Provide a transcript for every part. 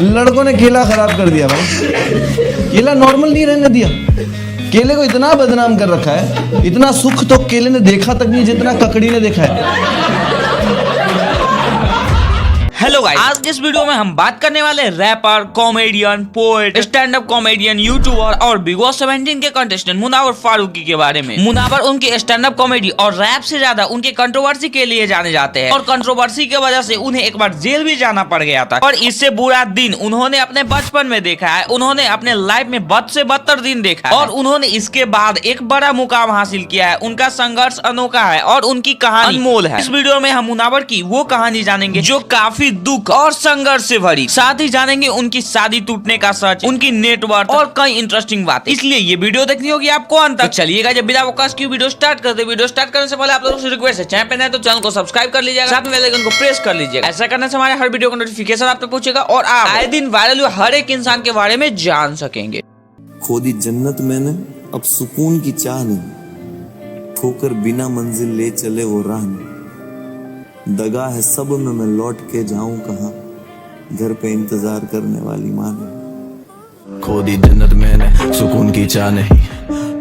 लड़कों ने केला खराब कर दिया भाई, केला नॉर्मल नहीं रहने दिया। केले को इतना बदनाम कर रखा है, इतना सुख तो केले ने देखा तक नहीं जितना ककड़ी ने देखा है। हेलो गाइस, आज के इस वीडियो में हम बात करने वाले rapper, comedian, poet, stand up comedian, YouTuber और बिग बॉस 17 के कंटेस्टेंट मुनावर फारूकी के बारे में। मुनावर उनकी स्टैंड अप कॉमेडी और रैप से ज्यादा उनके कंट्रोवर्सी के लिए जाने जाते हैं और कंट्रोवर्सी की वजह से उन्हें एक बार जेल भी जाना पड़ गया था और इससे बुरा दिन उन्होंने अपने बचपन में देखा है। उन्होंने अपने लाइफ में बद से बदतर दिन देखा है और उन्होंने इसके बाद एक बड़ा मुकाम हासिल किया है। उनका संघर्ष अनोखा है और उनकी कहानी अनमोल है। इस वीडियो में हम मुनावर की वो कहानी जानेंगे जो काफी दुख और संघर्ष से भरी, साथ ही जानेंगे उनकी शादी टूटने का सच, उनकी नेटवर्क और कई इंटरेस्टिंग बातें। इसलिए ये वीडियो देखनी होगी आपको अंत तक। चलिएगा, जब बिना वकाश की वीडियो स्टार्ट करते, वीडियो स्टार्ट करने से पहले आप लोगों से रिक्वेस्ट है, चैनल पे नए तो चैनल को सब्सक्राइब कर लीजिएगा, साथ में बेल आइकन को प्रेस कर लीजिएगा। ऐसा करने से हमारे हर वीडियो का नोटिफिकेशन आप तक पहुंचेगा और आप आए दिन वायरल हुए हर एक इंसान के बारे में जान सकेंगे। खोदी जन्नत मैंने, अब सुकून की चाह नहीं, ठोकर बिना मंजिल ले चले वो राह नहीं। दगा है सब में, मैं लौट के जाऊं कहां, घर पे इंतजार करने वाली माँ ने। खोदी जन्नत मैंने, सुकून की चाह नहीं,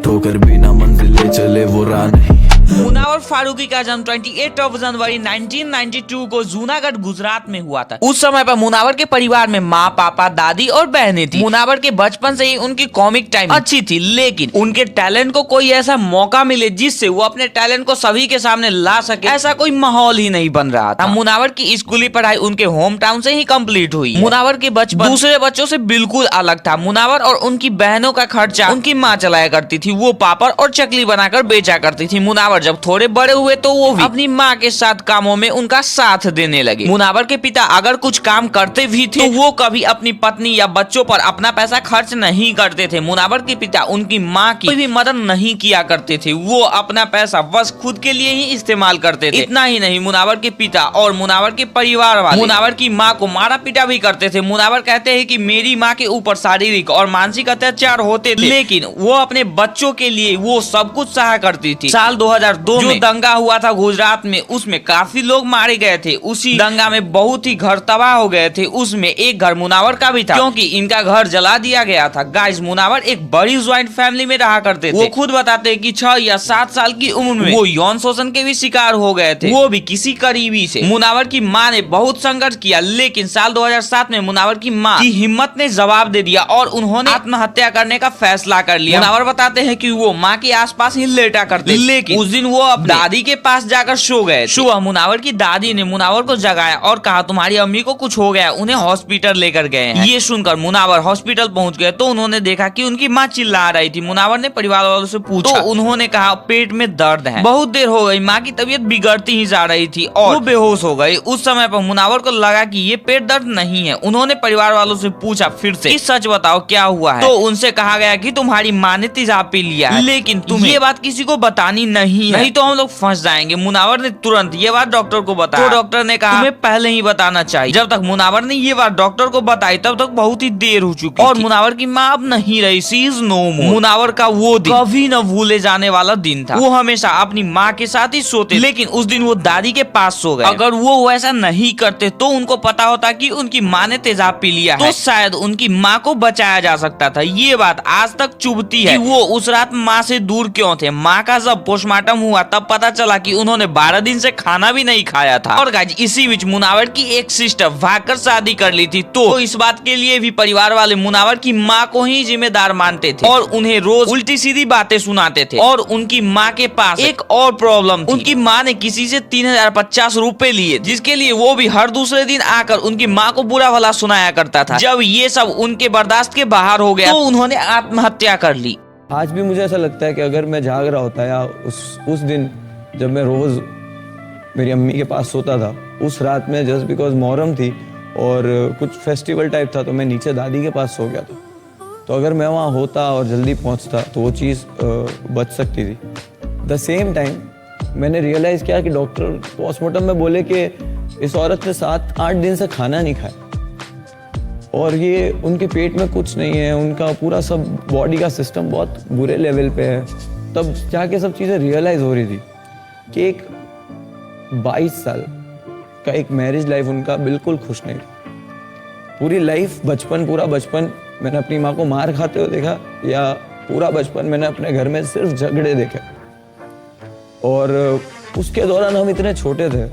ठोकर बिना मंजिल ले चले वो राह नहीं। मुनावर फारूकी का जन्म 28 जनवरी 1992 को जूनागढ़ गुजरात में हुआ था। उस समय पर मुनावर के परिवार में माँ, पापा, दादी और बहनें थी। मुनावर के बचपन से ही उनकी कॉमिक टाइम अच्छी थी, लेकिन उनके टैलेंट को कोई ऐसा मौका मिले जिससे वो अपने टैलेंट को सभी के सामने ला सके, ऐसा कोई माहौल ही नहीं बन रहा था। मुनावर की स्कूली पढ़ाई उनके होम टाउन से ही कंप्लीट हुई। मुनावर के बचपन दूसरे बच्चों से बिल्कुल अलग था। मुनावर और उनकी बहनों का खर्चा उनकी माँ चलाया करती थी। वो पापड़ और चकली बनाकर बेचा करती थी। मुनावर जब थोड़े बड़े हुए तो वो भी अपनी माँ के साथ कामों में उनका साथ देने लगे। मुनावर के पिता अगर कुछ काम करते भी थे तो वो कभी अपनी पत्नी या बच्चों पर अपना पैसा खर्च नहीं करते थे। मुनावर के पिता उनकी माँ की कोई भी मदद नहीं किया करते थे। वो अपना पैसा बस खुद के लिए ही इस्तेमाल करते थे। इतना ही नहीं, मुनावर के पिता और मुनावर के परिवार वाले मुनावर की माँ को मारा पीटा भी करते थे। मुनावर कहते हैं कि मेरी माँ के ऊपर शारीरिक और मानसिक अत्याचार होते थे, लेकिन वो अपने बच्चों के लिए वो सब कुछ सहा करती थी। साल 2002 में दंगा हुआ था गुजरात में, उसमें काफी लोग मारे गए थे। उसी दंगा में बहुत ही घर तबाह हो गए थे। उसमें एक घर मुनावर का भी था, क्योंकि इनका घर जला दिया गया था। गाइस, मुनावर एक बड़ी ज्वाइंट फैमिली में रहा करते थे। वो खुद बताते हैं कि 6 या 7 साल की उम्र में वो यौन शोषण के भी शिकार हो गए थे, वो भी किसी करीबी से। मुनावर की माँ ने बहुत संघर्ष किया, लेकिन साल 2007 में मुनावर की माँ की हिम्मत ने जवाब दे दिया और उन्होंने आत्महत्या करने का फैसला कर लिया। मुनावर बताते हैं कि वो माँ के आसपास ही लेटा करते, लेकिन उस दिन वो दादी के पास जाकर सो गए। सुबह मुनावर की दादी ने मुनावर को जगाया और कहा, तुम्हारी अम्मी को कुछ हो गया, उन्हें हॉस्पिटल लेकर गए हैं। ये सुनकर मुनावर हॉस्पिटल पहुंच गए तो उन्होंने देखा कि उनकी माँ चिल्ला रही थी। मुनावर ने परिवार वालों से पूछा तो उन्होंने कहा, पेट में दर्द है। बहुत देर हो गई, माँ की तबीयत बिगड़ती ही जा रही थी और वो बेहोश हो गई। उस समय पर मुनावर को लगा कि ये पेट दर्द नहीं है। उन्होंने परिवार वालों से पूछा फिर से कि सच बताओ क्या हुआ है। तो उनसे कहा गया कि तुम्हारी माँ ने तेजाब पी लिया है, लेकिन तुम्हें ये बात किसी को बतानी नहीं है, नहीं तो हम लोग फंस जाएंगे। मुनावर ने तुरंत ये बात डॉक्टर को बताया तो डॉक्टर ने कहा, तुम्हें पहले ही बताना चाहिए। जब तक मुनावर ने ये बात डॉक्टर को बताई तब तक बहुत ही देर हो चुकी और मुनावर की माँ अब नहीं रही। शी इज नो मोर। मुनावर का वो दिन कभी न भूले जाने वाला दिन था। वो हमेशा अपनी माँ के साथ ही सोते, लेकिन उस दिन वो दादी के पास सो गए। अगर वो वैसा नहीं करते तो उनको पता होता कि उनकी माँ ने तेजाब पी लिया है, तो शायद उनकी माँ को बचाया जा सकता था। ये बात आज तक चुभती है कि वो उस रात माँ से दूर क्यों थे। माँ का जब पोस्टमार्टम हुआ तब पता चला कि उन्होंने 12 दिन से खाना भी नहीं खाया था। और गाइस, इसी बीच मुनावर की एक सिस्टर भागकर शादी कर ली थी। तो इस बात के लिए भी परिवार वाले मुनावर की माँ को ही जिम्मेदार मानते थे और उन्हें रोज उल्टी सीधी बातें सुनाते थे। और उनकी माँ के पास एक और प्रॉब्लम थी। उनकी माँ ने किसी से 3050 रुपए लिए, जिसके लिए वो भी हर दूसरे दिन आकर उनकी माँ को बुरा भला सुनाया करता था। जब ये सब उनके बर्दाश्त के बाहर हो गया तो उन्होंने आत्महत्या कर ली। आज भी मुझे ऐसा लगता है कि अगर मैं जाग रहा होता या उस दिन जब मैं रोज़ मेरी अम्मी के पास सोता था, उस रात में जस्ट बिकॉज मुहर्रम थी और कुछ फेस्टिवल टाइप था तो मैं नीचे दादी के पास सो गया था, तो अगर मैं वहाँ होता और जल्दी पहुँचता तो वो चीज़ बच सकती थी। द सेम टाइम मैंने रियलाइज़ किया कि डॉक्टर पोस्टमार्टम में बोले कि इस औरत ने 7-8 दिन से खाना नहीं खाया और ये उनके पेट में कुछ नहीं है, उनका पूरा सब बॉडी का सिस्टम बहुत बुरे लेवल पे है। तब जाके सब चीज़ें रियलाइज़ हो रही थी कि एक 22 साल का एक मैरिज लाइफ उनका बिल्कुल खुश नहीं। पूरी लाइफ, बचपन, पूरा बचपन मैंने अपनी माँ को मार खाते हुए देखा, या पूरा बचपन मैंने अपने घर में सिर्फ झगड़े देखे। और उसके दौरान हम इतने छोटे थे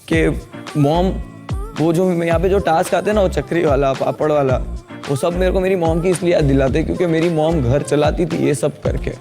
कि मॉम, वो जो यहाँ पे जो टास्क आते हैं ना, वो चक्री वाला, पापड़ वाला, वो सब मेरे को मेरी मॉम की इसलिए याद दिलाते क्योंकि मेरी मॉम घर चलाती थी ये सब करके।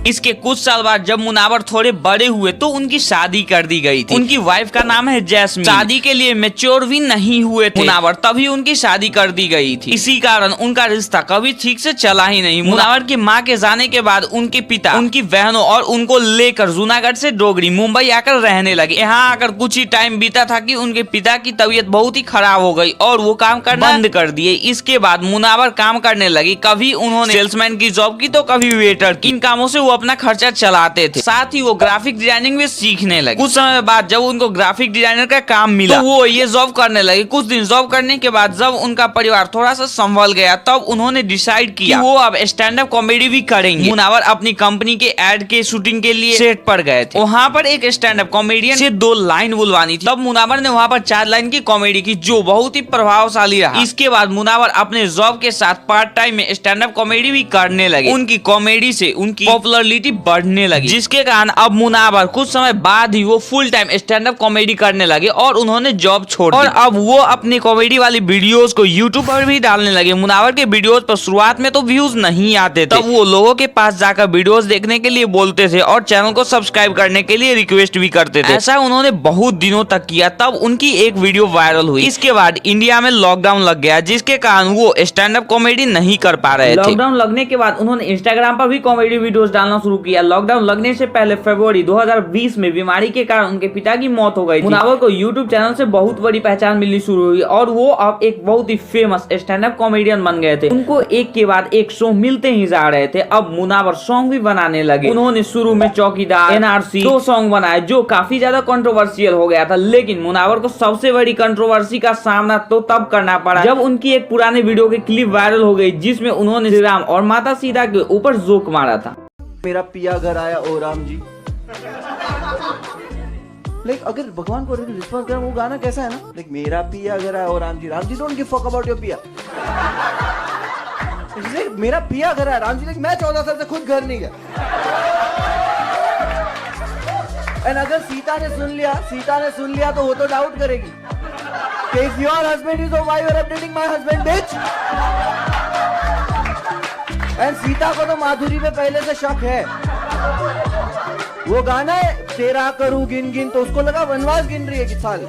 इसके कुछ साल बाद जब मुनावर थोड़े बड़े हुए तो उनकी शादी कर दी गई थी। उनकी वाइफ का नाम है जैस्मीन। शादी के लिए मैच्योर भी नहीं हुए थे मुनावर, तभी उनकी शादी कर दी गई थी। इसी कारण उनका रिश्ता कभी ठीक से चला ही नहीं। मुनावर की माँ के जाने के बाद उनके पिता, उनकी बहनों और उनको लेकर जूनागढ़ से डोगरी मुंबई आकर रहने लगे। यहाँ आकर कुछ ही टाइम बीता था कि उनके पिता की तबीयत बहुत ही खराब हो गई और वो काम करना बंद कर दिए। इसके बाद मुनावर काम करने लगी। कभी उन्होंने सेल्समैन की जॉब की तो कभी वेटर की। इन कामों से वो अपना खर्चा चलाते थे। साथ ही वो ग्राफिक डिजाइनिंग भी सीखने लगे। कुछ समय बाद जब उनको ग्राफिक डिजाइनर का काम मिला तो वो ये जॉब करने लगे। कुछ दिन जॉब करने के बाद जब उनका परिवार थोड़ा सा संभल गया तब उन्होंने डिसाइड किया कि वो अब स्टैंड अप कॉमेडी भी करेंगे। मुनावर अपनी कंपनी के एड के शूटिंग के लिए सेट पर गए थे। वहाँ पर एक स्टैंड अप कॉमेडियन से 2 लाइन बुलवानी थी। तब मुनावर ने वहाँ पर 4 लाइन की कॉमेडी की जो बहुत ही प्रभावशाली रहा। इसके बाद मुनावर अपने जॉब के साथ पार्ट टाइम में स्टैंड अप कॉमेडी भी करने लगे। उनकी कॉमेडी से उनकी पॉपुलैरिटी बढ़ने लगी, जिसके कारण अब मुनावर कुछ समय बाद ही वो full time stand up comedy करने लगे और उन्होंने जॉब छोड़ दी। और अब वो अपनी कॉमेडी वाली वीडियोस को यूट्यूब पर भी डालने लगे। मुनावर के वीडियोस पर शुरुआत में तो व्यूज नहीं आते थे, तब वो लोगों के पास जाकर वीडियोस देखने के लिए बोलते थे और चैनल को सब्सक्राइब करने के लिए रिक्वेस्ट भी करते थे। ऐसा उन्होंने बहुत दिनों तक किया, तब उनकी एक वीडियो वायरल हुई। इसके बाद इंडिया में लॉकडाउन लग गया, जिसके कारण वो स्टैंड अप कॉमेडी नहीं कर पा रहे थे। लॉकडाउन लगने के बाद उन्होंने इंस्टाग्राम पर भी कॉमेडी वीडियोस डालना शुरू किया। लॉकडाउन लगने से पहले फरवरी 2020 में बीमारी के कारण उनके पिता की मौत हो गई थी। मुनावर को यूट्यूब चैनल से बहुत बड़ी पहचान मिलनी शुरू हुई और वो अब एक बहुत ही फेमस स्टैंड अप कॉमेडियन बन गए थे। उनको एक के बाद एक शो मिलते ही जा रहे थे। अब मुनावर सॉन्ग भी बनाने लगे। उन्होंने शुरू में चौकीदार, NRC 2 सॉन्ग बनाए जो काफी ज्यादा कंट्रोवर्शियल हो गया था, लेकिन मुनावर को सबसे बड़ी कंट्रोवर्सी का सामना तो तब करना पड़ा जब उनकी एक पुराने वीडियो की क्लिप वायरल हो गई, जिसमें उन्होंने श्री राम और माता सीता के ऊपर जोक मारा था। मेरा पिया घर आया ओ राम जी। लाइक अगर भगवान को रिस्पॉन्स करें, वो गाना कैसा है ना, लाइक मेरा पिया घर आया ओ Ram ji don't give fuck about your पिया। मेरा पिया घर आया राम जी, लाइक मैं 14 साल से खुद घर नहीं गया। एंड अगर सीता ने सुन लिया तो वो तो डाउट करेगी कि if your husband is why you are updating my husband bitch. And Sita को तो माधुरी पे पहले से शक है। वो गाना है तेरा करूं गिन गिन, तो उसको लगा वनवास गिन रही है कि साल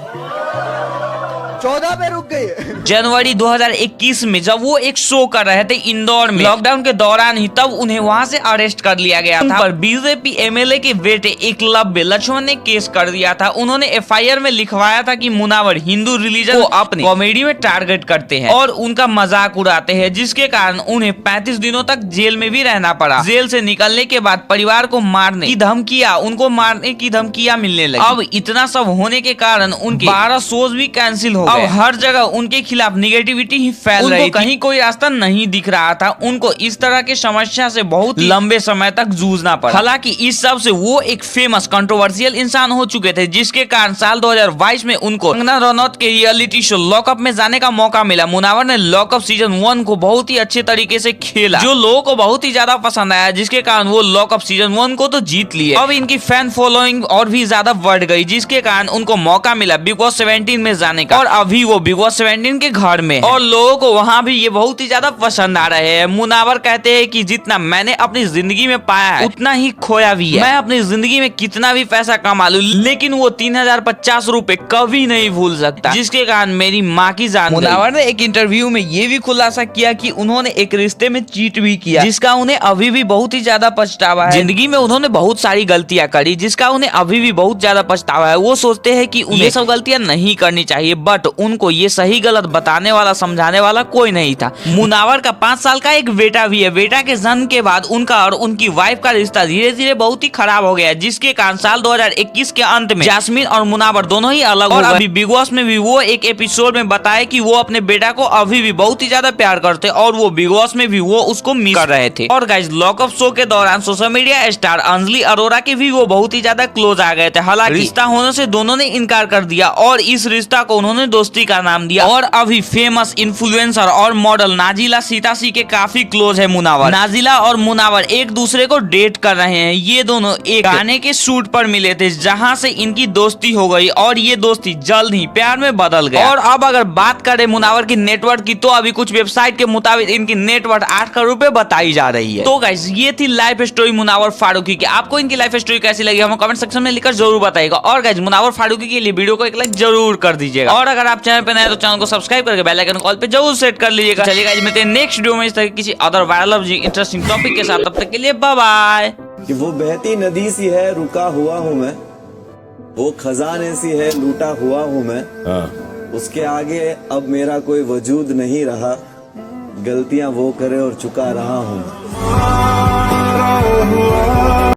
14 पे रुक गई। जनवरी 2021 में जब वो एक शो कर रहे थे इंदौर में, लॉकडाउन के दौरान ही, तब उन्हें वहां से अरेस्ट कर लिया गया था। पर बीजेपी MLA के बेटे एकलव्य लक्ष्मण ने केस कर दिया था। उन्होंने FIR में लिखवाया था कि मुनावर हिंदू रिलीजन को अपनी कॉमेडी में टारगेट करते हैं और उनका मजाक उड़ाते हैं, जिसके कारण उन्हें 35 दिनों तक जेल में भी रहना पड़ा। जेल से निकलने के बाद परिवार को मारने की धमकियां, उनको मारने की धमकियां मिलने लगी। अब इतना सब होने के कारण उनके 12 शोज भी कैंसिल हो गए। अब हर जगह उनके खिलाफ निगेटिविटी ही फैल रही थी। कहीं कोई रास्ता नहीं दिख रहा था। उनको इस तरह की समस्या से बहुत लंबे समय तक जूझना पड़ा। हालांकि इस सब से वो एक फेमस कंट्रोवर्शियल इंसान हो चुके थे, जिसके कारण साल 2022 में उनको कंगना रनौत के रियलिटी शो लॉकअप में जाने का मौका मिला। मुनावर ने लॉकअप सीजन 1 को बहुत ही अच्छे तरीके से खेला, जो लोगों को बहुत ही ज्यादा पसंद आया, जिसके कारण वो लॉकअप सीजन 1 को तो जीत लिए। अब इनकी फैन फॉलोइंग और भी ज्यादा बढ़ गई, जिसके कारण उनको मौका मिला बिग बॉस 17 में जाने का। और अभी वो बिग बॉस 17 के घर में और लोगों को वहाँ भी ये बहुत ही ज्यादा पसंद आ रहे हैं। मुनावर कहते हैं कि जितना मैंने अपनी जिंदगी में पाया है उतना ही खोया भी है। मैं अपनी जिंदगी में कितना भी पैसा कमा लूं, लेकिन वो 3050 रुपए कभी नहीं भूल सकता, जिसके कारण मेरी माँ की जान। मुनावर ने एक इंटरव्यू में ये भी खुलासा किया कि उन्होंने एक रिश्ते में चीट भी किया, जिसका उन्हें अभी भी बहुत ही ज्यादा पछतावा है। जिंदगी में उन्होंने बहुत सारी गलतियां करी, जिसका उन्हें अभी भी बहुत ज्यादा पछतावा है। वो सोचते हैं कि उन्हें सब गलतियां नहीं करनी चाहिए, बट उनको ये सही गलत बताने वाला, समझाने वाला कोई नहीं था। मुनावर का 5 साल का एक बेटा भी है। बेटा के जन्म के बाद उनका और उनकी वाइफ का रिश्ता धीरे धीरे बहुत ही खराब हो गया, जिसके कारण साल 2021 के अंत में जैस्मीन और मुनावर दोनों ही अलग हो गए। अभी बिग बॉस में भी वो एक एपिसोड में बताए कि वो अपने बेटा को अभी भी बहुत ही ज्यादा प्यार करते और वो बिग बॉस में भी वो उसको मिस कर रहे थे। और गाइस, लॉकअप शो के दौरान social media star Anjali Arora के भी वो बहुत ही ज्यादा क्लोज आ गए थे। हालांकि रिश्ता होने से दोनों ने इनकार कर दिया और इस रिश्ता को उन्होंने दोस्ती का नाम दिया और अभी फेमस इन्फ्लुएंसर और मॉडल नाजिला सीतासी के काफी क्लोज है मुनावर। नाजिला और मुनावर एक दूसरे को डेट कर रहे हैं। ये दोनों एक गाने के शूट पर मिले थे जहां से इनकी दोस्ती हो गई और ये दोस्ती जल्द ही प्यार में बदल गई। और अब अगर बात करें मुनावर की नेटवर्थ की तो अभी कुछ वेबसाइट के मुताबिक इनकी नेटवर्थ 8 करोड़ रुपए बताई जा रही है। तो गाइस ये थी लाइफ स्टोरी मुनावर फारूकी की। आपको इनकी लाइफ स्टोरी कैसी लगी हमें कमेंट सेक्शन में लिखकर जरूर बताइएगा। और गाइस मुनावर फारूकी के लिए वीडियो को एक लाइक जरूर कर दीजिएगा और अगर आप चैनल पे नए तो चैनल को सब्सक्राइब करके बेल आइकन कॉल पे जरूर सेट कर लीजिएगा। चलिए गाइस मिलते हैं नेक्स्ट वीडियो में इस तरह किसी अदर वायरल इंटरेस्टिंग टॉपिक के साथ। तब तक के लिए बाय बाय। कि वो बहती नदी सी है रुका हुआ हूँ मैं, वो खजाने सी है लूटा हुआ हूँ मैं, उसके आगे अब मेरा कोई वजूद नहीं रहा, गलतियां वो करे और चुका रहा हूँ।